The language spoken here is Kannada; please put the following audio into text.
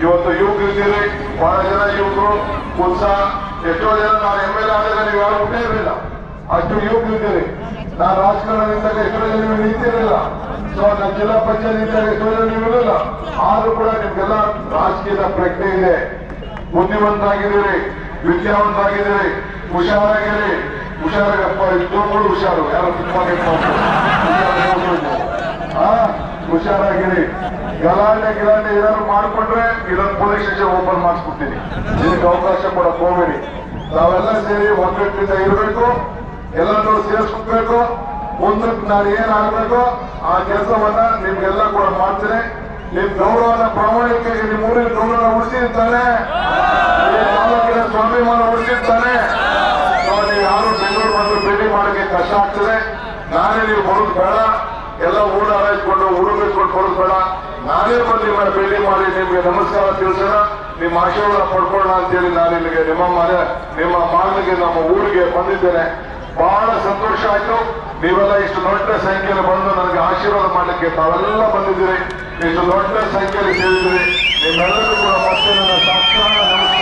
ಇವತ್ತು ಯುವಕರು ಇದ್ದೀರಿ, ಬಹಳ ಜನ ಯುವಕರು ಉತ್ಸಾಹ. ಎಷ್ಟೋ ಜನ ನಾನು MLA ಆದಾಗ ನೀವು ಯಾರು ಹುಟ್ಟೇ ಇರಲಿಲ್ಲ, ಅಷ್ಟು ಯುವಕರು ಇದ್ದೀರಿ. ನಾನು ರಾಜಕಾರಣ ನಿಂತಾಗ ಎಷ್ಟೋ ಜನ ನೀವು ನಿಂತಿರಲಿಲ್ಲ. ಸೊ ನನ್ನ ಜಿಲ್ಲಾ ಪಂಚಾಯತ್ ನಿಂತಾಗ ಎಷ್ಟೋ ಜನ ನೀವು ಇರಲಿಲ್ಲ. ಆದ್ರೂ ಕೂಡ ನಿಮ್ಗೆಲ್ಲ ರಾಜಕೀಯದ ಪ್ರಜ್ಞೆ ಇದೆ, ಬುದ್ಧಿವಂತರಾಗಿದ್ದೀರಿ, ವಿದ್ಯಾವಂತರಾಗಿದ್ದೀರಿ, ಹುಷಾರಾಗಿರಿ. ಹುಷಾರಾಗಪ್ಪ, ಇದ್ದೋಗಳು ಹುಷಾರು, ಯಾರು ಹುಷಾರಾಗಿರಿ. ಗಲಾಟೆ ಏನಾದ್ರು ಮಾಡ್ಕೊಂಡ್ರೆ ಇದೊಂದು ಪೊಲೀಸ್ ಸ್ಟೇಷನ್ ಓಪನ್ ಮಾಡಿಸ್ಬಿಡ್ತೀನಿ. ಇದಕ್ಕೆ ಅವಕಾಶ ಕೊಡಕ್ ಹೋಗ್ಬೇಡಿ. ನಾವೆಲ್ಲ ಸೇರಿ ಒಗ್ಗಟ್ಟಿನಿಂದ ಇರಬೇಕು, ಎಲ್ಲರೂ ಸೇರಿಸ್ಬೇಕು. ಮುಂದಕ್ಕೆ ನಾನು ಏನಾಗಬೇಕು ಆ ಕೆಲಸವನ್ನ ನಿಮ್ಗೆಲ್ಲ ಕೂಡ ಮಾಡ್ತೀನಿ. ನಿಮ್ ಗೌರವನ ಪ್ರಾಮಾಣಿಕವಾಗಿ ನಿಮ್ಮ ಊರಿನ ಗೌರವ ಉಳಿಸಿರ್ತಾನೆ, ತಾಲೂಕಿನ ಸ್ವಾಭಿಮಾನ ಉಳಿಸಿರ್ತಾನೆ. ನೀವು ಯಾರು ಬೆಂಗಳೂರು ಬಂದು ಭೇಟಿ ಮಾಡೋಕ್ಕೆ ಕಷ್ಟ ಆಗ್ತದೆ. ನಾನೇ ನೀವು ಬರೋದು ಬೇಡ, ಎಲ್ಲ ಊಟ ಹಾಯಿಸ್ಕೊಂಡು ಉಡುಗಿಸ್ಕೊಂಡು ಬರೋದು ಬೇಡ. ನಾನೇ ಬಂದು ನಿಮ್ಮ ಭೇಟಿ ಮಾಡಿ ನಿಮ್ಗೆ ನಮಸ್ಕಾರ ತಿಳಿಸೋಣ, ನಿಮ್ಮ ಆಶೀರ್ವಾದ ಪಡ್ಕೊಳ್ಳೋಣ ಅಂತೇಳಿ ನಾನು ಇಲ್ಲಿಗೆ ನಿಮ್ಮ ಮಾಲಿಗೆ ನಮ್ಮ ಊರಿಗೆ ಬಂದಿದ್ದೇನೆ. ಬಹಳ ಸಂತೋಷ ಆಯ್ತು. ನೀವೆಲ್ಲ ಇಷ್ಟು ದೊಡ್ಡ ಸಂಖ್ಯೆಯಲ್ಲಿ ಬಂದು ನನಗೆ ಆಶೀರ್ವಾದ ಮಾಡಲಿಕ್ಕೆ ತಾವೆಲ್ಲ ಬಂದಿದ್ದೀರಿ. ಇಷ್ಟು ದೊಡ್ಡ ಸಂಖ್ಯೆಯಲ್ಲಿ ಸೇರಿದ್ದೀರಿ. ನಿಮ್ಮೆಲ್ಲರಿಗೂ ಕೂಡ ಮತ್ತೆ ನನ್ನ ಸಾಷ್ಟಾಂಗ ನಮಸ್ಕಾರ.